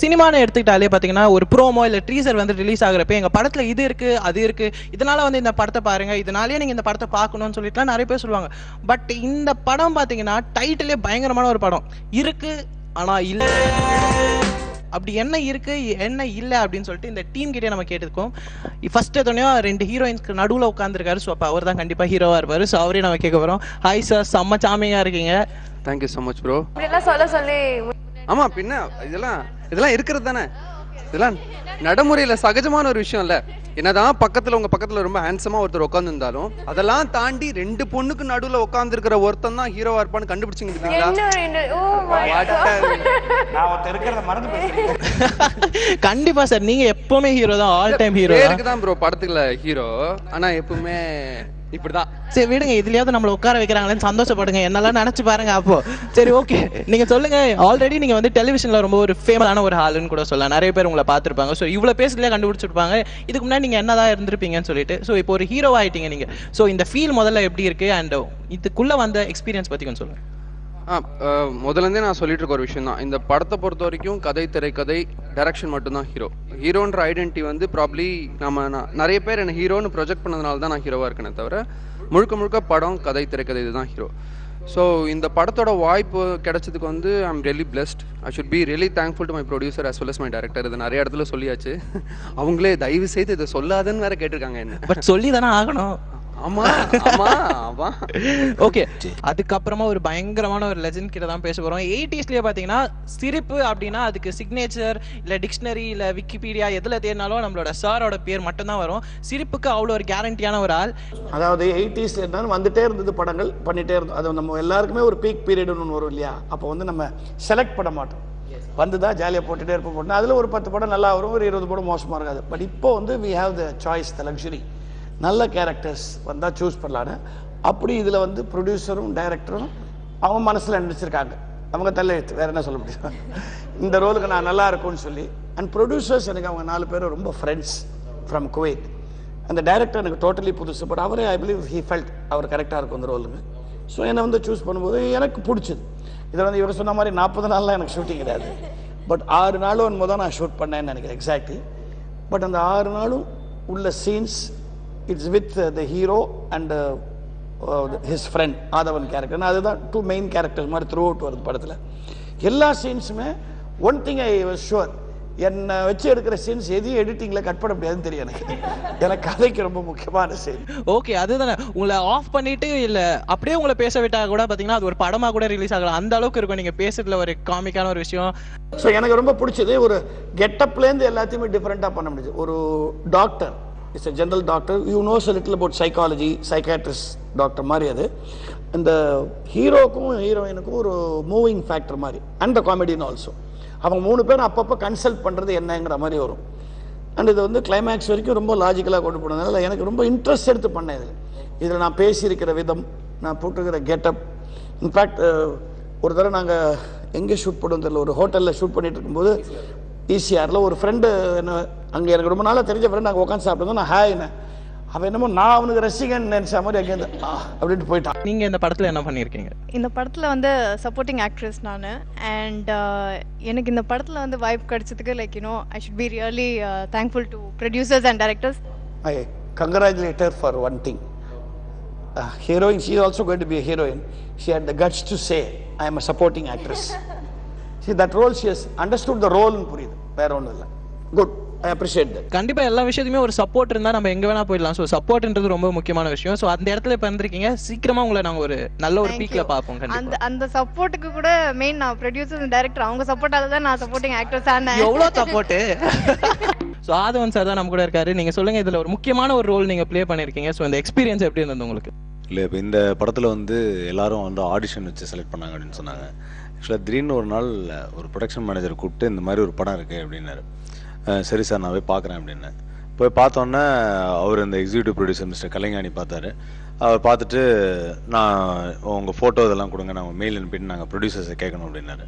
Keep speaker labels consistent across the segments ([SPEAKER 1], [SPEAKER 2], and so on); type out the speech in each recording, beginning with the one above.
[SPEAKER 1] சினிமான்னு எடுத்துக்கிட்டாலே பார்த்தீங்கன்னா ஒரு ப்ரோமோ இல்லை ட்ரீசர் வந்து ரிலீஸ் ஆகிறப்ப எங்கள் படத்தில் இது இருக்குது அது இருக்குது, இதனால் வந்து இந்த படத்தை பாருங்கள், இதனாலேயே நீங்கள் இந்த படத்தை பார்க்கணும்னு சொல்லிட்டுலாம் நிறைய பேர் சொல்லுவாங்க. பட் இந்த படம் பார்த்தீங்கன்னா டைட்டிலே பயங்கரமான ஒரு படம் இருக்குது, ஆனால் இல்லை அப்படி என்ன இருக்கு என்ன இல்லை அப்படின்னு சொல்லிட்டு இந்த டீம் கிட்டே நம்ம கேட்டுருக்கோம். ஃபர்ஸ்ட் எத்தனையோ 2 ஹீரோயின்ஸ்க்கு நடுவில் உட்காந்துருக்காரு. ஸோ அப்போ அவர் தான் கண்டிப்பாக ஹீரோவாக இருப்பார். ஸோ அவரே நம்ம கேட்க போகிறோம். ஹாய் சார், செம்ம சாமியாக இருக்கீங்க.
[SPEAKER 2] Thank you so much bro.
[SPEAKER 3] இப்படிலாம் சொல்ல சொல்லி
[SPEAKER 2] ஆமாம், பின்ன இதெல்லாம் இருக்கிறது தானே, இதெல்லாம் நடைமுறையில் சகஜமான ஒரு விஷயம் இல்லை. என்னதான் பக்கத்தில் உங்கள் பக்கத்தில் ரொம்ப ஹேண்ட்ஸமாக ஒருத்தர் உட்காந்துருந்தாலும் அதெல்லாம் தாண்டி 2 பொண்ணுக்கு நடுவில் உட்காந்துருக்கிற ஒருத்தன் தான் ஹீரோவாக இருப்பான்னு கண்டுபிடிச்சிங்க.
[SPEAKER 1] கண்டிப்பா சார், நீங்க எப்பவுமே ஹீரோ தான், ஆல் டைம் ஹீரோ
[SPEAKER 2] தான் ப்ரோ. படத்துக்குள்ள ஹீரோ, ஆனா எப்பவுமே இப்படிதான்.
[SPEAKER 1] சரி விடுங்க, இதுலயாவது நம்மள உட்கார வைக்கிறாங்களேன்னு சந்தோஷப்படுங்க, என்னெல்லாம் நினைச்சு பாருங்க அப்போ. சரி ஓகே, நீங்க சொல்லுங்க. ஆல்ரெடி நீங்க வந்து டெலிவிஷன்ல ரொம்ப ஒரு ஃபேமஸான ஒரு ஆளுன்னு கூட சொல்லலாம். நிறைய பேர் உங்களை பார்த்துருப்பாங்க. ஸோ இவ்வளோ பேசுறதுலேயே கண்டுபிடிச்சிருப்பாங்க இதுக்கு முன்னாடி நீங்க என்னதான் இருந்திருப்பீங்கன்னு சொல்லிட்டு. ஸோ இப்போ ஒரு ஹீரோ ஆயிட்டீங்க நீங்க. ஸோ இந்த ஃபீல் முதல்ல எப்படி இருக்கு அண்ட் இதுக்குள்ள வந்த எக்ஸ்பீரியன்ஸ் பத்தி கொஞ்சம் சொல்லுங்க.
[SPEAKER 2] முதலேருந்தே நான் சொல்லிட்டு இருக்க ஒரு விஷயம் தான், இந்த படத்தை பொறுத்த வரைக்கும் கதை, திரைக்கதை, டைரக்ஷன் மட்டும்தான் ஹீரோ. ஹீரோன்ற ஐடென்டிட்டி வந்து ப்ராப்ளி நிறைய பேர் என்ன ஹீரோன்னு ப்ரொஜெக்ட் பண்ணதுனால தான் நான் ஹீரோவாக இருக்கேனே தவிர முழுக்க முழுக்க படம், கதை, திரைக்கதை இதுதான் ஹீரோ. ஸோ இந்த படத்தோட வாய்ப்பு கிடைச்சதுக்கு வந்து I am really blessed. I should be really thankful to my producer as well as my director. இது நிறைய இடத்துல சொல்லியாச்சு. அவங்களே தயவு செய்து இதை சொல்லாதன்னு வேற கேட்டிருக்காங்க என்ன.
[SPEAKER 1] பட் சொல்லி தானே ஆகணும்.
[SPEAKER 2] ஆமா ஆமா ஆமா.
[SPEAKER 1] ஓகே, அதுக்கப்புறமா ஒரு பயங்கரமான ஒரு லெஜெண்ட் கிட்ட தான் பேச போறோம். 80ஸ்லயே பாத்தீங்கன்னா சிரிப்பு அப்படின்னா அதுக்கு சிக்னேச்சர் இல்ல டிக்ஷனரி இல்ல விக்கிபீடியா எதுல தேடினாலும் நம்மளோட சாரோட பேர் மட்டும் தான் வரும். சிரிப்புக்கு அவ்வளோ ஒரு கேரண்டியான ஒரு ஆள்.
[SPEAKER 4] அதாவது 80ஸ்ல இருந்தாலும் வந்துட்டே இருந்தது, படங்கள் பண்ணிட்டே இருந்தோம். அது நம்ம எல்லாருக்குமே ஒரு பீக் பீரியட்னு ஒன்று வரும் இல்லையா? அப்போ வந்து நம்ம செலக்ட் பண்ண மாட்டோம், வந்துதான் ஜாலியாக போட்டுகிட்டே இருப்போம். போட்டோம் அதில் ஒரு 10 படம் நல்லா வரும், ஒரு 20 படம் மோசமாக இருக்காது. பட் இப்போ வந்து we have the choice, the luxury, நல்ல கேரக்டர்ஸ் வந்தால் சூஸ் பண்ணலான்னு. அப்படி இதில் வந்து ப்ரொடியூசரும் டைரக்டரும் அவங்க மனசில் நினச்சிருக்காங்க. அவங்க தள்ள எடுத்து வேறு என்ன சொல்ல முடியும், இந்த ரோலுக்கு நான் நல்லா இருக்கும்னு சொல்லி. அண்ட் ப்ரொடியூசர்ஸ் எனக்கு அவங்க 4 பேரும் ரொம்ப ஃப்ரெண்ட்ஸ் ஃப்ரம் குவைத். அந்த டைரக்டர் எனக்கு டோட்டலி புதுசு. பட் அவரே ஐ பிலீவ் ஹீ ஃபெல்ட் அவர் கரெக்டாக இருக்கும் அந்த ரோலுங்க. ஸோ என்னை வந்து சூஸ் பண்ணும்போது எனக்கு பிடிச்சது. இதில் வந்து இவர் சொன்ன மாதிரி 40 நாள்லாம் எனக்கு ஷூட்டிங் கிடையாது. பட் 6 நாளும் ஒன்பது தான் நான் ஷூட் பண்ணேன்னு நினைக்கிறேன் எக்ஸாக்ட்லி. பட் அந்த 6 நாளும் உள்ள scenes it's with the hero and his friend Adhavan character. அதுதான் 2 மெயின் கேரக்டர்ஸ் மாதிரி த்ரூ அவுட் வருது படத்தில். எல்லா சீன்ஸுமே one thing I was sure, என்னை வச்சு எடுக்கிற சீன்ஸ் எதையும் எடிட்டிங்கில் கட் பண்ண முடியாதுன்னு தெரியும் எனக்கு கதைக்கு ரொம்ப முக்கியமான சீன்.
[SPEAKER 1] ஓகே, அதுதானே உங்களை ஆஃப் பண்ணிட்டு இல்லை அப்படியே உங்களை பேச விட்டா கூட பார்த்தீங்கன்னா அது ஒரு படமாக கூட ரிலீஸ் ஆகலாம், அந்த அளவுக்கு இருக்கும் நீங்கள் பேசுறதுல ஒரு காமிக்கான ஒரு விஷயம்.
[SPEAKER 4] ஸோ எனக்கு ரொம்ப பிடிச்சது ஒரு கெட்டப்லேருந்து எல்லாத்தையுமே டிஃப்ரெண்ட்டாக பண்ண முடியுது. ஒரு doctor it's a general doctor, you knows a little about psychology, psychiatrist doctor மாதிரி. அது இந்த ஹீரோக்கும் ஹீரோயினுக்கும் ஒரு மூவிங் ஃபேக்டர் மாதிரி, அண்ட் த காமெடின்னு ஆல்சோ. அவங்க 3 பேரும் அப்பப்போ கன்சல்ட் பண்ணுறது என்னங்கிற மாதிரி வரும். அண்ட் இது வந்து கிளைமேக்ஸ் வரைக்கும் ரொம்ப லாஜிக்கலாக கொண்டு போனதுனால எனக்கு ரொம்ப இன்ட்ரெஸ்ட் எடுத்து பண்ணேன். இதில் நான் பேசியிருக்கிற விதம், நான் போட்டுக்கிற கெட்டப். இன்ஃபேக்ட் ஒரு தடவை நாங்கள் எங்கே ஷூட் பண்ணுவோம் தெரியல, ஒரு ஹோட்டலில் ஷூட் பண்ணிட்டு இருக்கும்போது ஈசிஆரில் ஒரு ஃப்ரெண்டு என்ன, அங்கே எனக்கு ரொம்ப நாளாக தெரிஞ்ச ஃப்ரெண்டு அங்கே உட்காந்து சாப்பிடுங்க, நான் ஹாய் என்ன அவன் என்னமோ நான் அவனுக்கு ரசிகன் நினைச்ச மாதிரி அங்கேருந்து அப்படின்ட்டு போயிட்டான்.
[SPEAKER 1] நீங்கள் இந்த படத்தில் என்ன பண்ணியிருக்கீங்க?
[SPEAKER 3] இந்த படத்தில் வந்து சப்போர்ட்டிங் ஆக்ட்ரஸ் நான். அண்ட் எனக்கு இந்த படத்தில் வந்து வாய்ப்பு கிடைச்சதுக்கு like you know I should be really thankful to producers and directors.
[SPEAKER 4] I congratulate her for one thing. Heroine, she is also going to be a heroine. She had the guts to say, I am a supporting actress. See, that role, she has understood the role. புரியுது, வேற ஒன்றும் இல்லை. Good, I appreciate that.
[SPEAKER 1] கண்டிப்பாக எல்லா விஷயத்துமே ஒரு support இருந்தால் நம்ம எங்கே வேணால் போயிடலாம். ஸோ சப்போர்ட்ன்றது ரொம்ப முக்கியமான விஷயம். ஸோ அந்த இடத்துல இப்போ இருந்திருக்கீங்க, சீக்கிரமாக உங்களை நாங்கள் ஒரு நல்ல ஒரு பீக்கில் பார்ப்போம்.
[SPEAKER 3] அந்த சப்போர்ட்டுக்கு கூட மெயின் நான் ப்ரொடியூசர் டைரக்டர் அவங்க சப்போர்ட்டால தான் நான் சப்போர்ட்டிங் ஆக்ட்ரஸ் ஆனேன்.
[SPEAKER 1] எவ்வளோ சப்போர்ட்டு. ஸோ ஆதவன் சார் தான் நம்ம கூட இருக்காரு. நீங்கள் சொல்லுங்கள், இதில் ஒரு முக்கியமான ஒரு ரோல் நீங்கள் ப்ளே பண்ணியிருக்கீங்க. ஸோ இந்த எக்ஸ்பீரியன்ஸ் எப்படி இருந்தது உங்களுக்கு?
[SPEAKER 5] இல்லை, இப்போ இந்த படத்தில் வந்து எல்லாரும் வந்து ஆடிஷன் வச்சு செலக்ட் பண்ணாங்க அப்படின்னு சொன்னாங்க. ஆக்சுவலாக திடீர்னு ஒரு நாள் ஒரு ப்ரொடக்ஷன் மேனேஜர் கூப்பிட்டு இந்த மாதிரி ஒரு படம் இருக்குது அப்படின்னாரு. சரி சார், நான் போய் பார்க்குறேன் அப்படின்னேன். போய் பார்த்தோன்னே அவர் இந்த எக்ஸிக்யூட்டிவ் ப்ரொடியூசர் மிஸ்டர் கலைஞானி பார்த்தாரு. அவர் பார்த்துட்டு நான் உங்கள் ஃபோட்டோ இதெல்லாம் கொடுங்க, நாங்கள் மெயில் அனுப்பிட்டு நாங்கள் ப்ரொடியூசர்ஸை கேட்கணும் அப்படின்னாரு.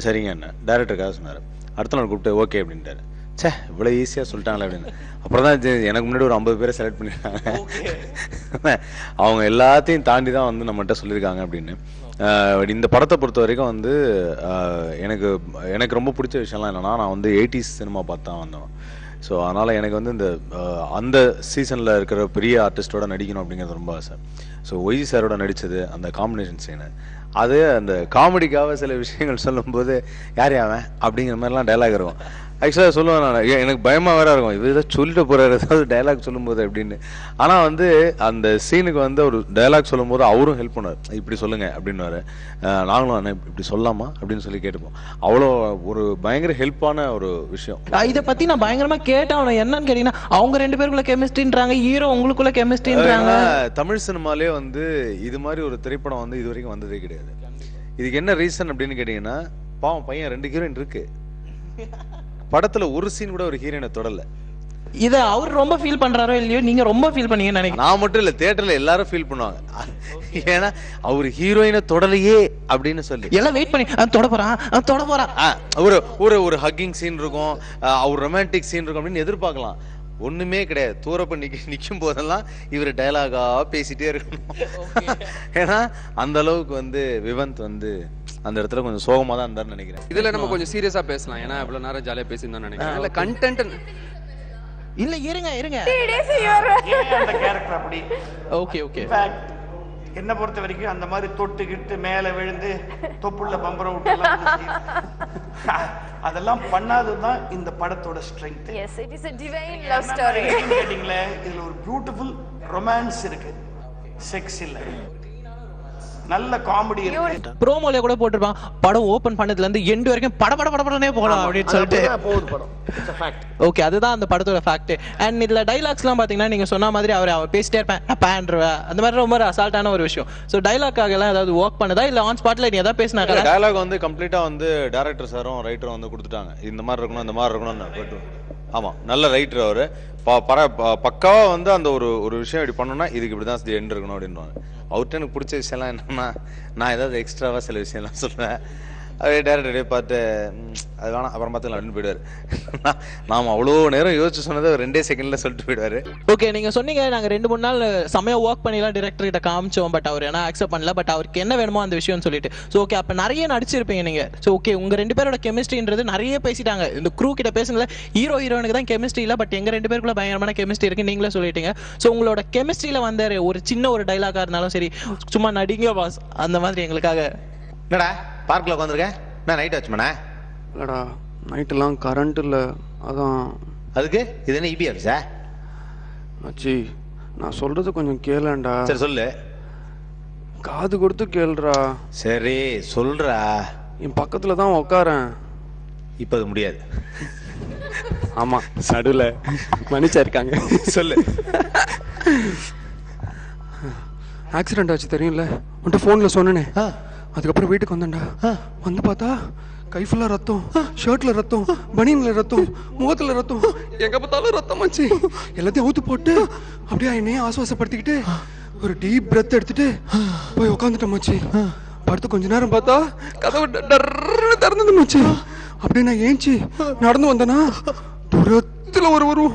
[SPEAKER 5] சரிங்க என்ன டேரக்டருக்காக சொன்னார். அடுத்த நாள் கூப்பிட்டு ஓகே அப்படின்ட்டார். சே இவ்வளோ ஈஸியாக சொல்லிட்டாங்களே அப்படின்னு. அப்புறம் தான் எனக்கு முன்னாடி ஒரு 50 பேரை செலக்ட் பண்ணியிருக்காங்க. அவங்க எல்லாத்தையும் தாண்டி தான் வந்து நம்மகிட்ட சொல்லியிருக்காங்க அப்படின்னு. இந்த படத்தை பொறுத்த வரைக்கும் வந்து எனக்கு ரொம்ப பிடிச்ச விஷயம்லாம் என்னென்னா, நான் வந்து 80s சினிமா பார்த்து தான் வந்தோம். ஸோ அதனால் எனக்கு வந்து அந்த சீசனில் இருக்கிற பெரிய ஆர்டிஸ்டோட நடிக்கணும் அப்படிங்கிறது ரொம்ப ஆசை. ஸோ ஒய்ஜி சாரோட நடித்தது அந்த காம்பினேஷன் சீனு, அது அந்த காமெடிக்காக சில விஷயங்கள் சொல்லும்போது யார் அவன் அப்படிங்கிற மாதிரிலாம் டைலாக் இருக்கும். ஆக்சுவலாக சொல்லுவேன் நான், எனக்கு பயமாக வேற இருக்கும், இது ஏதாவது சொல்லிட்டு போகிறாரு ஏதாவது டைலாக் சொல்லும்போது அப்படின்னு. ஆனால் வந்து அந்த சீனுக்கு வந்து ஒரு டைலாக் சொல்லும்போது அவரும் ஹெல்ப் பண்ணுவார், இப்படி சொல்லுங்கள் அப்படின்னுவார். நாங்களும் அண்ணா இப்படி சொல்லலாமா அப்படின்னு சொல்லி கேட்டுப்போம். அவ்வளோ ஒரு பயங்கர ஹெல்ப்பான ஒரு விஷயம்.
[SPEAKER 1] இதை பற்றி நான் பயங்கரமாக கேட்டேன். என்னன்னு கேட்டிங்கன்னா, அவங்க 2 பேருக்குள்ள கெமிஸ்ட்ரின்றாங்க, ஹீரோ உங்களுக்குள்ள கெமிஸ்ட்ரின்றாங்க.
[SPEAKER 5] தமிழ் சினிமாலே வந்து இது மாதிரி ஒரு திரைப்படம் வந்து இது வரைக்கும் வந்ததே கிடையாது. இதுக்கு என்ன ரீசன் அப்படின்னு கேட்டிங்கன்னா, பாவம் பையன் 2 ஹீரோயின் இருக்கு, படத்துல ஒரு சீன் கூட ஒரு ஹீரோயினை தொடல.
[SPEAKER 1] இத அவர் ரொம்ப ஃபீல் பண்றாரோ இல்லையோ, நீங்க ரொம்ப ஃபீல் பண்ணீங்கன்னு நினைக்கிறேன்.
[SPEAKER 5] நான் மட்டும் இல்ல, தியேட்டர்ல எல்லாரும் ஃபீல் பண்ணுவாங்க. ஏன்னா அவர் ஹீரோயினை தொடலையே அப்படின்னு சொல்லி
[SPEAKER 1] எல்லாம் வெயிட் பண்ணி தொட போறான்
[SPEAKER 5] ஒரு ஹக்கிங் சீன் இருக்கும், ஒரு ரொமான்டிக் சீன் இருக்கும் அப்படின்னு எதிர்பார்க்கலாம். ஒண்ணுமே கிடையாது. தூரப்ப நிக்கும் போதெல்லாம் இவர் டயலாகா பேசிட்டே இருக்கணும். ஏன்னா அந்த அளவுக்கு வந்து விவந்த் வந்து அந்த இடத்துல கொஞ்சம் சோகமா தான் இருந்தாருன்னு நினைக்கிறேன்.
[SPEAKER 2] இதுல நம்ம கொஞ்சம் சீரியஸா பேசலாம், ஏன்னா இவ்வளவு நேரம் ஜாலியா பேசியிருந்தோம்னு நினைக்கிறேன். இல்ல கண்டென்ட்
[SPEAKER 1] இல்ல இருங்க
[SPEAKER 4] அந்த கேரக்டர் அப்படி.
[SPEAKER 1] ஓகே
[SPEAKER 4] என்ன பொறுத்த வரைக்கும் அந்த மாதிரி தொட்டுக்கிட்டு மேல விழுந்து தொப்புள்ள பம்பரம் விட்டுலாம் அதெல்லாம் பண்ணாததுதான் இந்த படத்தோட strength.
[SPEAKER 6] Yes, it is a divine love story.
[SPEAKER 4] கேட்டிங்களே, இதுல ஒரு பியூட்டிஃபுல் ரொமான்ஸ் இருக்கு, செக்ஸ் இல்ல, நல்ல காமெடி இருக்கு.
[SPEAKER 1] ப்ரோமோல கூட போட்டுருப்பான், படம் ஓபன் பண்ணதுல இருந்து எண்ட் வரைக்கும் படனே போகலாம் அப்படின்னு சொல்லிட்டு
[SPEAKER 4] போகுது படம். It's a fact.
[SPEAKER 1] ஓகே, அதுதான் அந்த படத்தோட ஃபேக்ட். அண்ட் இதுல டைலாக்ஸ்லாம் பாத்தீங்கன்னா, நீங்க சொன்ன மாதிரி அவர் பேசிட்டே இருப்பேன், நான் பேண்ட்ருவேன், அந்த மாதிரி ரொம்ப அசால்ட்டான ஒரு விஷயம். ஸோ டைலாக்காக எல்லாம் ஏதாவது ஒர்க் பண்ணதா இல்ல ஆன் ஸ்பாட்ல நீ ஏதாவது பேசினாங்க?
[SPEAKER 5] டைலாக் வந்து கம்ப்ளீட்டா வந்து டைரக்டர் சாரும் ரைட்டரும் வந்து கொடுத்துட்டாங்க, இந்த மாதிரி இருக்கணும் இந்த மாதிரி இருக்கணும்னு. ஆமா, நல்ல ரைட்டர் அவரு. பக்காவா வந்து அந்த ஒரு விஷயம் இப்படி பண்ணோம்னா இதுக்கு இப்படிதான் எண்ட் இருக்கணும் அப்படின்னு. அவர்கிட்ட எனக்கு பிடிச்ச விஷயம்லாம் என்னன்னா, நான் ஏதாவது எக்ஸ்ட்ராவா சில விஷயம்லாம் சொல்லுவேன். அதே டேரக்டரே பார்த்து அது வேணாம் அப்புறம் பார்த்துக்கலாம் அப்படின்னு போயிடுவார். நாம அவ்வளோ நேரம் யோசிச்சு சொன்னதை 2 செகண்ட்ல சொல்லிட்டு போயிடுவாரு.
[SPEAKER 1] ஓகே, நீங்க சொன்னீங்க நாங்க 2-3 நாள் செமையா ஒர்க் பண்ணிலாம் டிரெக்டர் கிட்ட காமிச்சோம், பட் அவர் ஏன்னா அக்செப்ட் பண்ணல, பட் அவருக்கு என்ன வேணுமோ அந்த விஷயம் சொல்லிட்டு. ஸோ ஓகே, அப்ப நிறைய நடிச்சிருப்பீங்க நீங்க. ஸோ ஓகே, உங்க 2 பேரோட கெமிஸ்ட்ரின்றது நிறைய பேசிட்டாங்க. இந்த க்ரூ கிட்ட பேசுனதுல ஹீரோயினுக்கு தான் கெமிஸ்ட்ரி இல்ல, பட் எங்க 2 பேருக்குள்ள பயங்கரமான கெமிஸ்ட்ரி இருக்கு நீங்களே சொல்லிட்டீங்க. ஸோ உங்களோட கெமிஸ்ட்ரியில வந்த ஒரு சின்ன ஒரு டைலாகா இருந்தாலும் சரி, சும்மா நடிங்க பாஸ் அந்த மாதிரி எங்களுக்காக.
[SPEAKER 7] என்னடா பார்க்ல உட்காந்துருக்கேன், நான் நைட் வாட்ச்மேனா?
[SPEAKER 2] இல்லடா, நைட்டெல்லாம் கரண்ட் இல்லை, அதான்.
[SPEAKER 7] அதுக்கு இது என்ன இபி ஆஃபீஸா?
[SPEAKER 2] மச்சி, நான் சொல்றது கொஞ்சம் கேளேன்டா.
[SPEAKER 7] சரி சொல்லு.
[SPEAKER 2] காது கொடுத்து கேளுடா.
[SPEAKER 7] சரி சொல்றா.
[SPEAKER 2] என் பக்கத்துல தான் உட்காரேன்.
[SPEAKER 7] இப்போ அது முடியாது.
[SPEAKER 2] ஆமா, நடுவில் மன்னிச்சா இருக்காங்க.
[SPEAKER 7] சொல்லு.
[SPEAKER 2] ஆக்சிடென்ட் ஆச்சு தெரியும்ல, உன்கிட்ட ஃபோனில் சொன்னேனே. அதுக்கப்புறம் வீட்டுக்கு வந்தேன்டா. வந்து பார்த்தா கை ஃபுல்லா ரத்தம், ஷர்ட்ல ரத்தம், பனியன்ல ரத்தம், முகத்துல ரத்தம், எங்க பார்த்தாலும் ரத்தம் மச்சி. எல்லாத்தையும் ஊத்து போட்டு அப்படியே என்னையே ஆசுவாசப்படுத்திக்கிட்டு ஒரு டீப் பிரெத் எடுத்துட்டு போய் உட்காந்துட்டேன் மச்சி. படுத்து கொஞ்ச நேரம் பார்த்தா கதவு திறந்தது மச்சி. அப்படியே நான் ஏஞ்சி நடந்து வந்தேனா, தூரத்துல ஒரு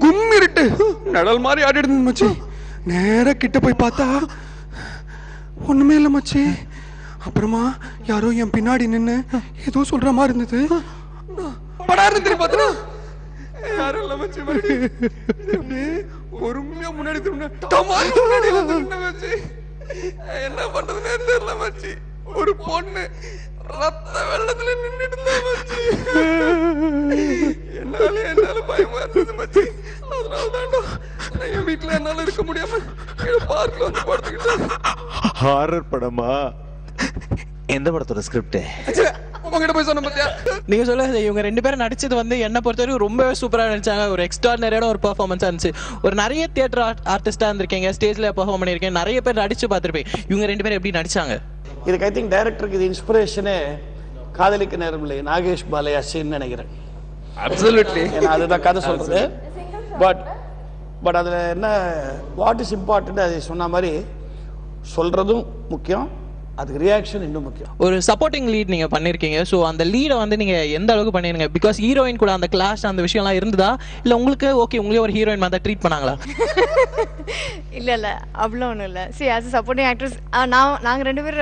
[SPEAKER 2] கும்மிருட்டு நடல் மாதிரி ஆடி இருந்தது மச்சி. நேரா கிட்ட போய் பார்த்தா ஒண்ணுமே இல்லை மச்சி. அப்புறமா யாரோ என் பின்னாடி நின்னு ஏதோ சொல்ற மாதிரி இருந்தது. படாரு பார்த்தா யாரும் இல்ல மச்சி. பொறுமையா முன்னாடி என்ன பண்றதுன்னு தெரியல மச்சி. ஒரு பொண்ணு ரத்த வெள்ளத்துல நின்னுட்டு இருந்தா மச்சி. என்னால பயமா இருந்தது மச்சி. அதனாலதான்டா என் வீட்டுல என்னால இருக்க முடியாம பார்க்ல வந்து படுத்துக்கிட்டேன்.
[SPEAKER 7] ஹாரர் படமா? எந்த படத்தோட ஸ்கிரிப்ட்?
[SPEAKER 2] உங்ககிட்ட போய் சொன்ன பத்தியா?
[SPEAKER 1] நீங்க சொல்ல இவங்க 2 பேரும் நடிச்சது வந்து என்ன பொறுத்தவரைக்கும் ரொம்பவே சூப்பரா நடிச்சாங்க. ஒரு எக்ஸ்ட்ராடினரியான ஒரு பெர்ஃபார்மன்ஸா இருந்துச்சு. ஒரு நிறைய தியேட்டர் ஆர்டிஸ்டா இருந்திருக்கீங்க, ஸ்டேஜ்ல பெர்ஃபார்ம் பண்ணிருக்கீங்க, நிறைய பேர் நடிச்சு பார்த்திருப்பீங்க. இவங்க 2 பேரும் எப்படி நடிச்சாங்க?
[SPEAKER 4] இதுக்கு ஐ திங்க் டைரக்டருக்கு இது இன்ஸ்பிரேஷனே காதலிக்க நேரம் இல்லை, நாகேஷ் பாலையா சீன் நினைக்கிறேன்.
[SPEAKER 2] அப்சல்யூட்லி.
[SPEAKER 4] ஏன்னா அதுதான் கதை சொல்றது. பட் அதில் என்ன வாட் இஸ் இம்பார்ட்டன்ட், அது சொன்ன மாதிரி சொல்றதும் முக்கியம், அதுக்கு ரியாக்ஷன் இன்னும் முக்கியம்.
[SPEAKER 1] ஒரு சப்போர்ட்டிங் லீட் நீங்க பண்ணிருக்கீங்க. ஸோ அந்த லீடை வந்து நீங்க எந்த அளவுக்கு பண்ணிருங்க? பிகாஸ் ஹீரோயின் கூட அந்த கிளாஷ் அந்த விஷயம்லாம் இருந்ததா இல்லை உங்களுக்கு ஓகே உங்களே ஒரு ஹீரோயின் மாதிரி ட்ரீட் பண்ணாங்களா?
[SPEAKER 3] இல்லை அவ்வளோ ஒன்றும் இல்லை. She as a supporting actress நாங்கள் 2 பேர்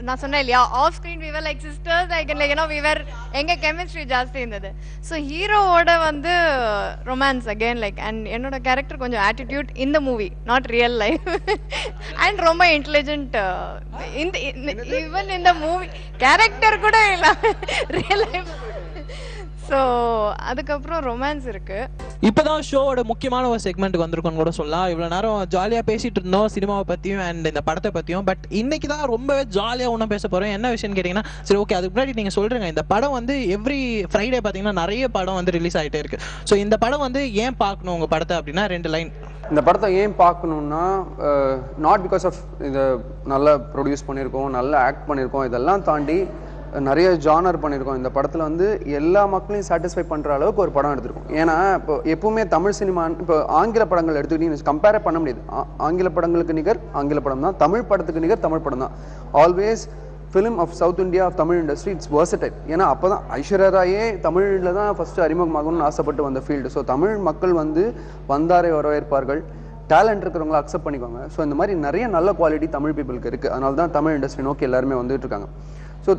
[SPEAKER 3] நான் சொன்னேன் இல்லையா, off screen we were like sisters, like we were எங்க கெமிஸ்ட்ரி ஜாஸ்தி இருந்தது. ஸோ ஹீரோவோட வந்து ரொமான்ஸ் அகெயின் லைக் அண்ட் என்னோட கேரக்டர் கொஞ்சம் ஆட்டிடியூட் இந்த movie, not real life, and ரொம்ப இன்டெலிஜென்ட். ஈவன் இந்த மூவி கேரக்டர் கூட இல்லை ரியல் லைஃப். ஸோ அதுக்கப்புறம் ரொமான்ஸ் இருக்கு.
[SPEAKER 1] இப்போதான் ஷோவோட முக்கியமான ஒரு செக்மெண்ட்டுக்கு வந்திருக்கோன்னு கூட சொல்லலாம். இவ்வளோ நேரம் ஜாலியாக பேசிட்டு இருந்தோம் சினிமாவை பற்றியும் அண்ட் இந்த படத்தை பற்றியும். பட் இன்னைக்கு தான் ரொம்பவே ஜாலியாக ஒன்றும் பேச போகிறோம். என்ன விஷயம்னு கேட்டிங்கன்னா, சரி ஓகே அதுக்கு முன்னாடி நீங்கள் சொல்கிறீங்க, இந்த படம் வந்து எவ்ரி ஃப்ரைடே பார்த்தீங்கன்னா நிறைய படம் வந்து ரிலீஸ் ஆகிட்டே இருக்கு. ஸோ இந்த படம் வந்து ஏன் பார்க்கணும் உங்கள் படத்தை அப்படின்னா 2 லைன்.
[SPEAKER 2] இந்த படத்தை ஏன் பார்க்கணுன்னா, நாட் பிகாஸ் ஆஃப் இதை நல்லா ப்ரொடியூஸ் பண்ணியிருக்கோம், நல்லா ஆக்ட் பண்ணியிருக்கோம், இதெல்லாம் தாண்டி நிறைய ஜானர் பண்ணியிருக்கோம். இந்த படத்தில் வந்து எல்லா மக்களையும் சாட்டிஸ்ஃபை பண்ணுற அளவுக்கு ஒரு படம் எடுத்திருக்கோம். ஏன்னா இப்போ எப்பவுமே தமிழ் சினிமா, இப்போ ஆங்கில படங்கள் எடுத்துக்கிட்டீங்கன்னு கம்பேர் பண்ண முடியாது. ஆங்கில படங்களுக்கு நிகர் ஆங்கில படம் தான், தமிழ் படத்துக்கு நிகர் தமிழ் படம் தான். Always film of south India of Tamil industry it's versatile. ஏன்னா அப்போ தான் ஐஸ்வர்யா ராயே தமிழில் தான் ஃபஸ்ட்டு அறிமுகமாகணும்னு ஆசைப்பட்டு வந்த ஃபீல்டு. ஸோ தமிழ் மக்கள் வந்து வந்தாரை வரவேற்பார்கள், டேலண்ட் இருக்கிறவங்கள அக்செப்ட் பண்ணிக்குவாங்க. ஸோ இந்த மாதிரி நிறைய நல்ல குவாலிட்டி தமிழ் பீப்புளுக்கு இருக்குது. அதனால தான் தமிழ் இண்டஸ்ட்ரி நோக்கி எல்லாருமே வந்துட்டு இருக்காங்க. ஸோ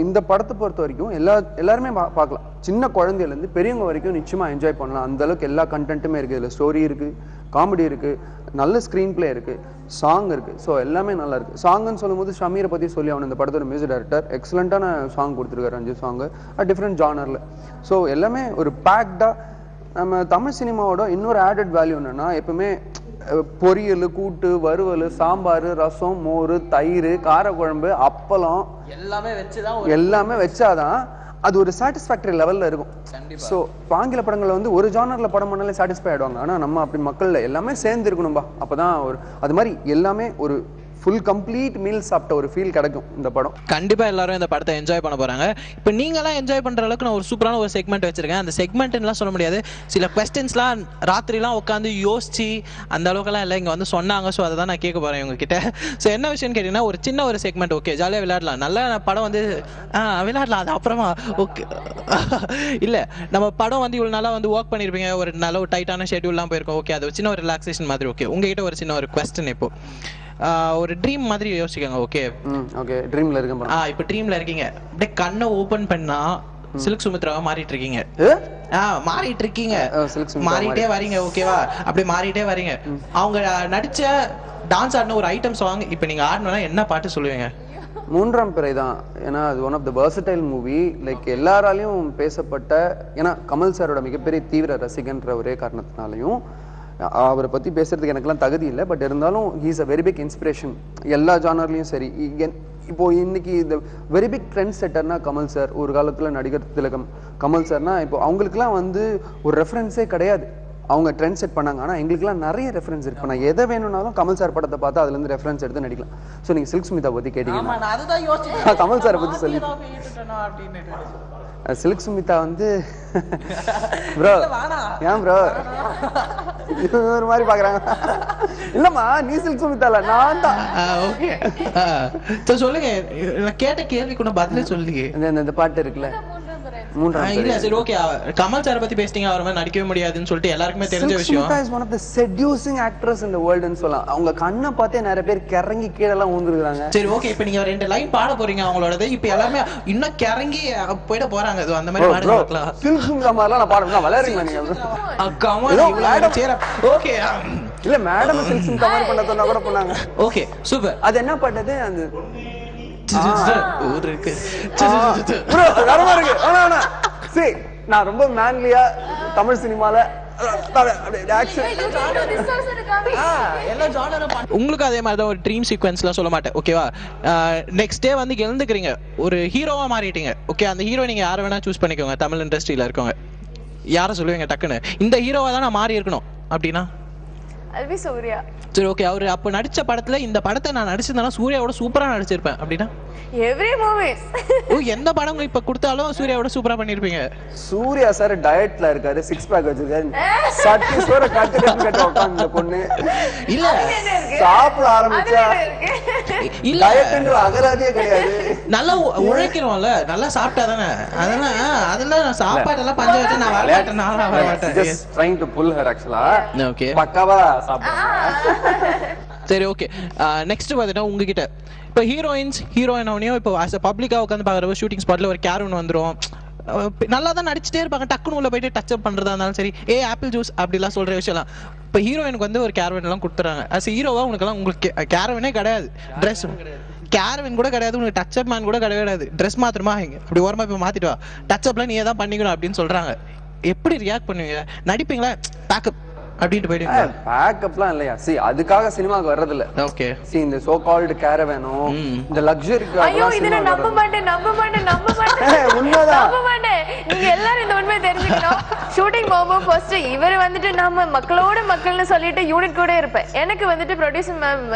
[SPEAKER 2] இந்த படத்தை பொறுத்த வரைக்கும் எல்லாருமே பார்க்கலாம். சின்ன குழந்தையிலேருந்து பெரியவங்க வரைக்கும் நிச்சயமாக என்ஜாய் பண்ணலாம். அந்தளவுக்கு எல்லா கண்டென்ட்டுமே இருக்குது. இதில் ஸ்டோரி இருக்குது, காமெடி இருக்குது, நல்ல ஸ்க்ரீன் பிளே இருக்குது, சாங் இருக்குது. ஸோ எல்லாமே நல்லா இருக்குது. சாங்குன்னு சொல்லும்போது ஷமீரை பற்றி சொல்லி அவன் இந்த படத்தோட மியூசிக் டைரக்டர் எக்ஸலண்ட்டான சாங் கொடுத்துருக்காரு, 5 சாங்கு டிஃப்ரெண்ட் ஜானரில். ஸோ எல்லாமே ஒரு பேக்டாக. நம்ம தமிழ் சினிமாவோட இன்னொரு ஆடட் வேல்யூ என்னென்னா, எப்பவுமே பொரியல், கூட்டு, வறுவல், சாம்பார், ரசம், மோர், தயிர், காரக்குழம்பு, அப்பளம் எல்லாமே வச்சாதான் அது ஒரு சாட்டிஸ்ஃபேக்டரி லெவலில் இருக்கும். ஸோ ஆங்கில படங்களில் வந்து ஒரு ஜானரில் படம் பண்ணாலே சாட்டிஸ்ஃபை ஆகிடுவாங்க. ஆனால் நம்ம அப்படி மக்களில் எல்லாமே சேர்ந்து இருக்கணும்பா. அப்போ தான் அது மாதிரி எல்லாமே ஒரு ஃபுல் கம்ப்ளீட் மீல் சாப்பிட்ட ஒரு ஃபீல் கிடைக்கும் இந்த படம்.
[SPEAKER 1] கண்டிப்பாக எல்லாரும் இந்த படத்தை என்ஜாய் பண்ண போகிறாங்க. இப்போ நீங்களாம் என்ஜாய் பண்ணுற அளவுக்கு நான் ஒரு சூப்பரான ஒரு செக்மெண்ட் வச்சுருக்கேன். அந்த செக்மெண்ட்லாம் சொல்ல முடியாது, சில கொஸ்டின்ஸ்லாம் ராத்திரிலாம் உட்காந்து யோசிச்சு அந்த அளவுக்குலாம் இல்லை இங்கே வந்து சொன்னாங்க. ஸோ அதை தான் நான் கேட்க போகிறேன் உங்ககிட்ட. ஸோ என்ன விஷயம்னு கேட்டிங்கன்னா, ஒரு சின்ன ஒரு செக்மெண்ட், ஓகே ஜாலியாக விளையாடலாம், நல்ல படம் வந்து விளையாடலாம், அது அப்புறமா ஓகே இல்லை நம்ம படம் வந்து இவ்வளோ நாளாக வந்து ஒர்க் பண்ணியிருப்பீங்க, ஒரு நல்ல ஒரு டைட்டான ஷெட்யூல்லாம் போயிருக்கோம், ஓகே அது சின்ன ஒரு ரிலாக்ஸேஷன் மாதிரி. ஓகே உங்ககிட்ட ஒரு சின்ன ஒரு கொஸ்டின், இப்போ ஒரு ட்ரீம் மாதிரி யோசிக்கங்க. ஓகே
[SPEAKER 2] ஓகே ட்ரீம்ல இருக்கேன்.
[SPEAKER 1] இப்போ ட்ரீம்ல இருக்கீங்க, அப்படியே கண்ணை ஓபன் பண்ணா சில்க் சுமித்ராவா மாறிட்டு இருக்கீங்க. மாறிட்டு இருக்கீங்க, மாறிட்டே வரீங்க. ஓகேவா, அப்படி மாறிட்டே வரீங்க. அவங்க நடிச்ச டான்ஸ் ஆடின ஒரு ஐட்டம் சாங் இப்போ நீங்க ஆடணும்னா என்ன பாட்டு சொல்லுவீங்க?
[SPEAKER 2] 3ஆம் பிறை தான். ஏன்னா அது one of the versatile movie. Like எல்லாராலையும் பேசப்பட்ட, ஏன்னா கமல் சாரோட மிகப்பெரிய தீவிர ரசிகன்ற ஒரே காரணத்தினாலையும் அவரை பற்றி பேசுறதுக்கு எனக்குலாம் தகுதி இல்லை. பட் இருந்தாலும் he is a very big inspiration எல்லா ஜானர்லையும். சரி, இப்போ இன்னைக்கு இந்த வெரி பிக் ட்ரெண்ட் செட்டர்னா கமல் சார். ஒரு காலத்தில் நடிகர் திலகம் கமல் சார்னா இப்போ அவங்களுக்குலாம் வந்து ஒரு ரெஃபரன்ஸே கிடையாது. அவங்க ட்ரெண்ட் செட் பண்ணாங்க. ஆனால் எங்களுக்குலாம் நிறைய ரெஃபரன்ஸ் இருக்கு. இப்போ நான் எதை வேணும்னாலும் கமல் சார் படத்தை பார்த்தா அதுலேருந்து ரெஃபரன்ஸ் எடுத்து நடிக்கலாம். ஸோ நீங்கள் சில்க் ஸ்மிதா பற்றி கேட்டீங்கன்னா கமல் சாரை பற்றி சொல்லி, சில்க் சுமிதா வந்து ப்ரோ ஏன் ப்ரோ ஒரு மாதிரி பாக்குறாங்க? இல்லம்மா நீ சில்க் சுமிதா இல்ல, நான் தான்.
[SPEAKER 1] ஓகே சொல்லுங்க, கேட்ட கேள்வி கூட பதிலே சொல்லுங்க.
[SPEAKER 2] இந்த பாட்டு இருக்குல்ல,
[SPEAKER 1] இல்ல சரி ஓகே, கமல் சார் பத்தி பேசிட்டீங்க, அவர் மாதிரி நடிக்கவே முடியாதுன்னு சொல்லிட்டு எல்லாருக்குமே தெரிஞ்ச விஷயம்.
[SPEAKER 2] Silk Smitha is one of the seducing actress in the வேர்ல்ட்னு சொல்லலாம். அவங்க கண்ணை பார்த்தே நிறைய பேர் கிறங்கி கீழ எல்லாம் ஊந்துருக்காங்க.
[SPEAKER 1] சரி ஓகே, இப்போ நீங்க 2 லைன் பாட போறீங்க அவங்களோடது. இப்போ எல்லாரும் இன்னும் கிறங்கி போய்ட போறாங்க. அது அந்த மாதிரி பாட பார்க்கலாம்.
[SPEAKER 2] சில்க் சுமிதா மாதிரிலாம் நான் பாடுறேன். விளையாடுறீங்களா நீங்க?
[SPEAKER 1] கமல் இவ்வளவு சேர ஓகே
[SPEAKER 2] இல்ல மேடம் சில்க் சுமிதா மாதிரி பண்ண சொன்னா கூட பண்ணாங்க.
[SPEAKER 1] Okay super.
[SPEAKER 2] அது என்ன பாட்டது? அந்த
[SPEAKER 1] இருக்கு
[SPEAKER 2] ப்ரோ வரமா இருக்கு. ஆனா சரி, நான் ரொம்ப மேன்லியா தமிழ் சினிமால
[SPEAKER 1] உங்களுக்கு அதே மாதிரி தான் ஒரு ட்ரீம் சீக்வென்ஸ்லாம் சொல்ல மாட்டேன். ஓகேவா, நெக்ஸ்ட் டே வந்து எழுந்துக்கிறீங்க, ஒரு ஹீரோவா மாறிட்டீங்க. ஓகே, அந்த ஹீரோ நீங்க யாரை வேணா சூஸ் பண்ணிக்கோங்க. தமிழ் இண்டஸ்ட்ரியில இருக்கவங்க யாரை சொல்லுவீங்க டக்குன்னு? இந்த ஹீரோவா தான் நான் மாறி இருக்கணும் அப்படின்னா?
[SPEAKER 6] சூர்யா.
[SPEAKER 1] சரி ஓகே, அவரு அப்ப நடிச்ச படத்துல இந்த படத்தை நான் நடிச்சிருந்தேன்னா சூர்யாவோட சூப்பரா நடிச்சிருப்பேன் அப்படின்னா?
[SPEAKER 6] Every movies.
[SPEAKER 1] ஓ, எந்த படம் இப்ப கொடுத்தாலும் சூர்யாவோட சூப்பரா பண்ணிருப்பீங்க.
[SPEAKER 2] சூர்யா சார் டயட்ல இருக்காரு, 6 பேக் வச்சிருக்காரு, சட்டி சோற கட்டு கட்டு உட்கார்ந்து பொண்ணு இல்ல சாப்பிட ஆரம்பிச்சா
[SPEAKER 1] இல்ல
[SPEAKER 2] டயட்ன்ற அகராதியே கிடையாது.
[SPEAKER 1] நல்லா உழைக்கிறோம்ல, நல்லா சாப்பிட்டா தானே. அதெல்லாம் சாப்பாடெல்லாம் பஞ்சம் நான் வரமாட்டேன், நான் வரமாட்டேன்.
[SPEAKER 2] Just trying to pull her actually.
[SPEAKER 1] Okay
[SPEAKER 2] பக்காவா சாப்பிடுறாங்க.
[SPEAKER 1] சரி ஓகே. நெக்ஸ்ட் பார்த்தீங்கன்னா உங்ககிட்ட இப்போ ஹீரோயின் அவனையும் இப்போ ஆஸ் அ பப்ளிக்காக உட்காந்து பார்க்குறப்ப ஷூட்டிங் ஸ்பாட்டில் ஒரு கேர் ஒன்று வந்துடும், நல்லா தான் நடிச்சிட்டே இருப்பாங்க, டக்குன்னு உள்ள போயிட்டு டச் அப் பண்ணுறதா இருந்தாலும் சரி, ஆப்பிள் ஜூஸ் அப்படிலாம் சொல்கிற விஷயம்லாம். இப்போ ஹீரோயினுக்கு வந்து ஒரு கேரவன்லாம் கொடுத்துறாங்க. ஆஸ் ஹீரோவா உங்களுக்கு கேரவனே கிடையாது, ட்ரெஸ் கேரவன் கூட கிடையாது, உனக்கு டச் அப் மேன் கூட கிடையாது, ட்ரெஸ் மாத்திரமா அப்படி ஓரமா இப்போ மாத்திட்டு வா, டச் அப்லாம் நீயே தான் பண்ணிக்கணும் அப்படின்னு சொல்றாங்க. எப்படி ரியாக்ட் பண்ணுவீங்க? நடிப்பீங்களா பேக்கப் அப்படின்ட்டு போயிடுவீங்க?
[SPEAKER 2] பேக்கப்லாம் இல்லையா, சி அதுக்காக சினிமாக்கு வர்றது இல்ல.
[SPEAKER 1] ஓகே
[SPEAKER 2] சி இந்த சோ கால்டு கேரவனும் இந்த லக்ஸரிக்கு
[SPEAKER 6] ஐயோ இத நான் நம்ப மாட்டேன் நீங்க எல்லாரும் இந்த உண்மையை தெரிஞ்சுக்கணும். ஷூட்டிங் போகும்போது ஃபர்ஸ்ட் இவர் வந்துட்டு நம்ம மக்கள்னு சொல்லிட்டு யூனிட் கூட இருப்பேன். எனக்கு வந்துட்டு producer ma'am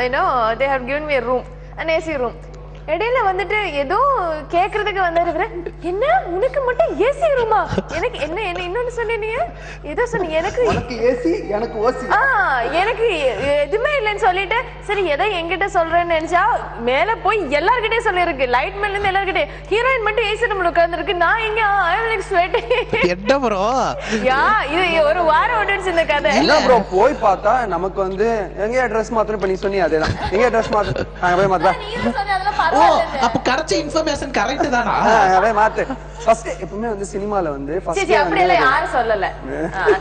[SPEAKER 6] they have given me a room, an AC room. இடையில வந்துட்டு ஏதோ கேக்குறதுக்கு வந்தாரு, என்ன உனக்கு மட்டும் ஏசி ரூமா, எனக்கு என்ன இன்னொன்னு சொன்னீங்க, ஏதோ சொன்னீங்க, எனக்கு
[SPEAKER 2] ஏசி எனக்கு ஓசி,
[SPEAKER 6] எனக்கு எதுவுமே இல்லைன்னு சொல்லிட்டு சரி எதை என்கிட்ட சொல்றேன்னு நினைச்சா மேல போய் எல்லார்கிட்டயும் சொல்லிருக்கு, லைட் மேல இருந்து எல்லார்கிட்டயும். ஹீரோயின் மட்டும் ஏசி ரூம்ல உட்கார்ந்துருக்கு, நான் எங்க
[SPEAKER 1] என்ன ப்ரோ
[SPEAKER 6] இது ஒரு வாரம் ஓடிடுச்சு இந்த கதை.
[SPEAKER 2] என்ன ப்ரோ போய் பார்த்தா நமக்கு வந்து எங்க ட்ரெஸ் மாத்தணும், இப்ப நீ சொன்னி அதேதான், எங்க ட்ரெஸ் மாத்து, நாங்க போய் மாத்தலாம்.
[SPEAKER 1] அப்ப கரெக்ட் இன்ஃபர்மேஷன் கரெக்ட் தானா?
[SPEAKER 2] அவன் மாத்து. ஃபர்ஸ்ட் எப்பவுமே வந்து சினிமால வந்து
[SPEAKER 6] ஃபர்ஸ்ட் அப்படி இல்ல, யாரும் சொல்லல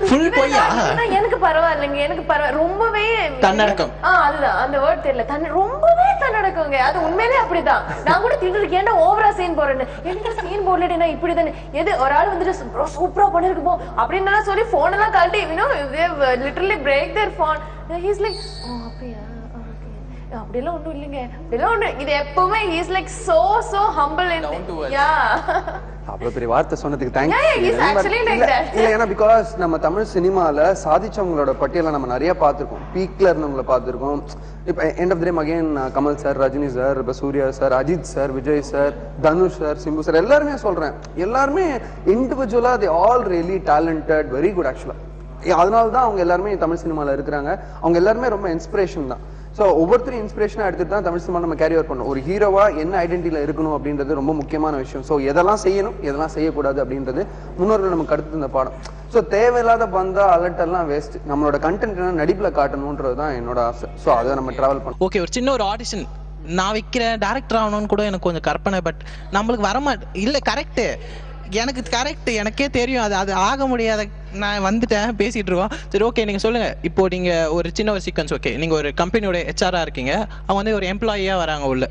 [SPEAKER 1] ஃபுல் போய்யா,
[SPEAKER 6] எனக்கு பரவாயில்லைங்க, எனக்கு ரொம்பவே
[SPEAKER 1] தன்னடக்கம்.
[SPEAKER 6] அதுதான் அந்த வேர்ட் தெரியல, ரொம்பவே தன்னடக்கங்க. அது உண்மையிலே அப்படிதான். நான் கூட திடீர்னு ஏன்டா ஓவரா சீன் போடுறேன்னு, எனக்கு சீன் போடலடா இப்படிதானே, எது ஒரு ஆள் வந்துட்டு சூப்பரா பண்ணிருக்கு போ அப்படின்னு சொல்லி போன் எல்லாம் கழட்டி லிட்டரலி பிரேக் தேர் போன். ஹீஸ் லைக் அப்படியா அப்படிலாம் ஒண்ணும் இல்லைங்க, அப்படிலாம் ஒண்ணு. இது எப்பவுமே he's like so humble and yeah.
[SPEAKER 2] அவ்வளவு பெரிய வார்த்தை சொன்னதுக்கு தேங்க்ஸ்.
[SPEAKER 6] இல்ல
[SPEAKER 2] ஏன்னா பிகாஸ் நம்ம தமிழ் சினிமால சாதிச்சவங்களோட பட்டியலை நம்ம நிறைய பார்த்திருக்கோம், பீக்ல இருந்தவங்களை பார்த்திருக்கோம். இப்ப end of the day again Kamal sir, Rajini sir, இப்ப Suriya sir, Ajith sir, Vijay sir, Dhanush sir, Simbu sir, எல்லாருமே சொல்றேன், எல்லாருமே இண்டிவிஜுவலா they all really talented, very good ஆக்சுவலா. அதனாலதான் அவங்க எல்லாருமே தமிழ் சினிமால இருக்கிறாங்க. அவங்க எல்லாருமே ரொம்ப இன்ஸ்பிரேஷன் தான். ஸோ ஒவ்வொருத்தரும் இன்ஸ்பிரேஷனாக எடுத்துட்டு தான் தமிழ் சினிமா நம்ம கேரி ஓவர் பண்ணணும். ஒரு ஹீரோவா என்ன ஐடென்டிட்டியில் இருக்கணும் அப்படின்றது ரொம்ப முக்கியமான விஷயம். ஸோ எதெல்லாம் செய்யணும், எதெல்லாம் செய்யக்கூடாது அப்படின்றது முன்னோர்கள் நமக்கு அடுத்து இந்த பாடம். ஸோ தேவையில்லாத பந்தா அலர்ட்டெல்லாம் வேஸ்ட். நம்மளோட கண்டென்ட் என்ன நடிப்பில் காட்டணுன்றது தான் என்னோட ஆசை. ஸோ அதை நம்ம ட்ராவல் பண்ணணும்.
[SPEAKER 1] ஓகே, ஒரு சின்ன ஒரு ஆடிஷன் நான் வைக்கிறேன், டேரக்டர் ஆகணும்னு கூட எனக்கு கொஞ்சம் கற்பனை, பட் நம்மளுக்கு வரமாட்டேன். இல்லை கரெக்டு, எனக்கு கரெக்ட், எனக்கே தெரியும் அது ஆக முடியாத. நான் வந்துட்டேன், பேசிட்டு இருக்கோம். சரி ஓகே, நீங்க சொல்லுங்க. இப்போ நீங்க ஒரு சின்ன ஒரு சீக்வன்ஸ், ஓகே நீங்க ஒரு கம்பெனியோட ஹெச்ஆரா இருக்கீங்க, அவங்க வந்து ஒரு எம்ப்ளாயியா வராங்க, உள்ள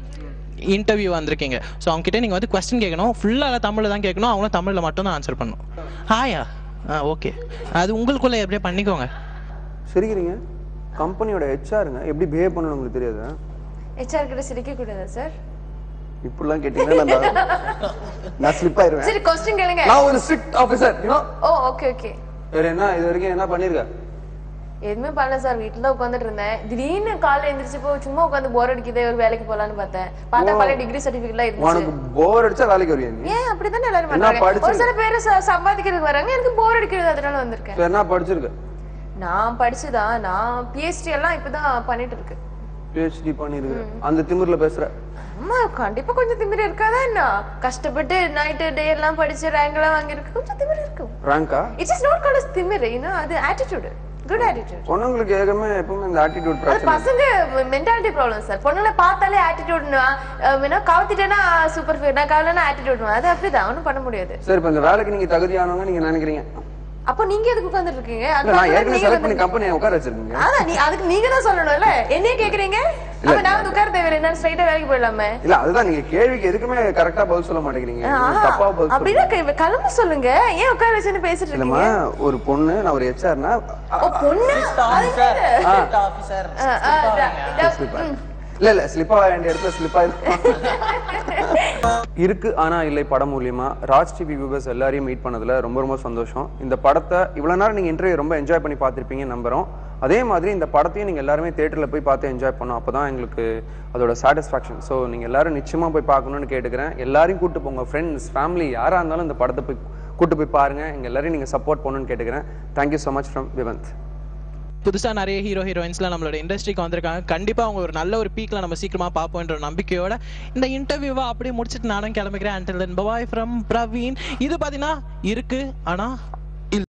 [SPEAKER 1] இன்டர்வியூ வந்திருக்கீங்க. ஸோ அவங்க கிட்ட நீங்க வந்து கொஸ்டின் கேட்கணும், ஃபுல்லாக தமிழ்ல தான் கேட்கணும், அவங்களும் தமிழ்ல மட்டும் தான் ஆன்சர் பண்ணணும். ஹாயா ஓகே, அது உங்களுக்குள்ள எப்படியே பண்ணிக்கோங்க.
[SPEAKER 2] சிரிக்கிறீங்க, கம்பெனியோட ஹெச்ஆருங்க எப்படி பிஹேவ் பண்ணணும் உங்களுக்கு தெரியாது?
[SPEAKER 6] ஹெச்ஆர் கிட்ட சிரிக்க கூடாதா சார்?
[SPEAKER 2] இப்படிலாம் கேட்டீங்கன்னா நான் ஸ்லிப் ஆயிருவேன்.
[SPEAKER 6] சரி क्वेश्चन கேளுங்க.
[SPEAKER 2] நான் ஒரு strict officer, you know.
[SPEAKER 6] Oh okay okay.
[SPEAKER 2] வேற என்ன இது வரைக்கும் என்ன பண்ணிருக்க?
[SPEAKER 6] எதுவுமே பண்ணல சார், வீட்டுல தான் உட்கார்ந்துட்டு இருந்தேன். திடீர்னு காலைல எந்திரிச்சப்போ சும்மா உட்கார்ந்து போர் அடிக்குதே, ஒரு வேலைக்கு போலான்னு பார்த்தா பழைய டிகிரி சர்டிபிகேட்லாம் இருந்துச்சு.
[SPEAKER 2] உனக்கு போர் அடிச்சா வேலைக்கு வருவியா நீ?
[SPEAKER 6] ஏன் அப்படிதானே எல்லாரும் பண்றாங்க. ஒரு சில பேர் சம்பாதிக்கிறதுக்கு வராங்க, எனக்கு போர் அடிக்கிறது, அதனால வந்திருக்கேன்.
[SPEAKER 2] வேற என்ன படிச்சிருக்க?
[SPEAKER 6] நான் படிச்சுதான், நான் பிஹெச்டி எல்லாம் இப்பதான் பண்ணிட்டு இருக்கேன்.
[SPEAKER 2] பிஹெச்டி பண்ணிருக்க, அந்த திமிர்ல பேசுற?
[SPEAKER 6] அம்மா கண்டிப்பா கொஞ்சம் திமிரு இருக்காதா என்ன? கஷ்டப்பட்டு நைட் டே எல்லாம் படிச்சு ரேங்க் எல்லாம் வாங்கிருக்கு, கொஞ்சம் திமிரு இருக்கும்.
[SPEAKER 2] ரேங்கா?
[SPEAKER 6] It's is not called as திமிரு, அது ஆட்டிட்யூட், குட் ஆட்டிட்யூட்.
[SPEAKER 2] பொண்ணுங்களுக்கு ஏகமே எப்பவுமே இந்த ஆட்டிட்யூட் பிரச்சனை.
[SPEAKER 6] பசங்க மென்டாலிட்டி ப்ராப்ளம் சார். பொண்ணுங்களை பார்த்தாலே ஆட்டிட்யூட்னா வேணா கவுத்திட்டேனா சூப்பர் ஃபீல், நான் கவலைனா ஆட்டிட்யூட், அது அப்படிதான், ஒன்றும் பண்ண முடியாது.
[SPEAKER 2] சரி, இப்ப இந்த வேலைக்கு நீங்க தகுதியானவங்க நீங்க நினைக்கிறீங்க,
[SPEAKER 6] அப்போ நீங்க எதுக்கு உட்கார்ந்துட்டு இருக்கீங்க?
[SPEAKER 2] நான் ஏற்கனவே செலக்ட் பண்ணி கம்பெனியை உட்கார வச்சிருக்கீங்க.
[SPEAKER 6] அதான் அதுக்கு நீங்க தான் சொல்லணும்ல, என்னைய கேக்குறீங்க? அப்ப நான் உட்கார தேவையில்லை, நான் ஸ்ட்ரைட்டா வேலைக்கு போயிடலாமே.
[SPEAKER 2] இல்ல அதுதான், நீங்க கேள்விக்கு எதுக்குமே கரெக்டா பதில் சொல்ல மாட்டேங்கிறீங்க, தப்பா பதில்.
[SPEAKER 6] அப்படின்னா கிளம்ப சொல்லுங்க, ஏன் உட்கார வச்சுன்னு பேசிட்டு இருக்கீங்க?
[SPEAKER 2] ஒரு பொண்ணு, நான் ஒரு ஹெச்ஆர்னா
[SPEAKER 6] பொண்ணு
[SPEAKER 2] இல்ல ஸ்லிப் ஆக வேண்டிய இடத்துல ஸ்லிப் இருக்கு. ஆனா இல்லை படம் மூலியமா ராஜ் டிவி வியூவர்ஸ் எல்லாரையும் மீட் பண்ணதுல ரொம்ப ரொம்ப சந்தோஷம். இந்த படத்தை இவ்வளவு நேரம் நீங்க இன்டர்வியூ ரொம்ப என்ஜாய் பண்ணி பார்த்திருப்பீங்கன்னு நம்புறோம். அதே மாதிரி இந்த படத்தையும் நீங்க எல்லாருமே தியேட்டர்ல போய் பார்த்து என்ஜாய் பண்ணோம், அப்பதான் எங்களுக்கு அதோட சாட்டிஸ்ஃபேக்ஷன். ஸோ நீங்க எல்லாரும் நிச்சயமா போய் பார்க்கணும்னு கேட்டுக்கிறேன். எல்லாரையும் கூட்டு போங்க, ஃப்ரெண்ட்ஸ் ஃபேமிலி யாரா இருந்தாலும் இந்த படத்தை போய் கூட்டு போய் பாருங்க. எங்க எல்லாரையும் நீங்க சப்போர்ட் பண்ணணும்னு கேட்டுக்கிறேன். Thank you so much from Vivanth.
[SPEAKER 1] புதுசா நிறைய ஹீரோயின்ஸ்லாம் நம்மளோட இண்டஸ்ட்ரிக்கு வந்திருக்காங்க. கண்டிப்பா அவங்க ஒரு நல்ல ஒரு பீக்ல நம்ம சீக்கிரமா பார்ப்போம்ன்ற ஒரு நம்பிக்கையோட இந்த இன்டர்வியூவா அப்படியே முடிச்சிட்டு நானும் கிளம்பிக்கிறேன். until then bye from Praveen. இது பாத்தீங்கன்னா இருக்கு ஆனா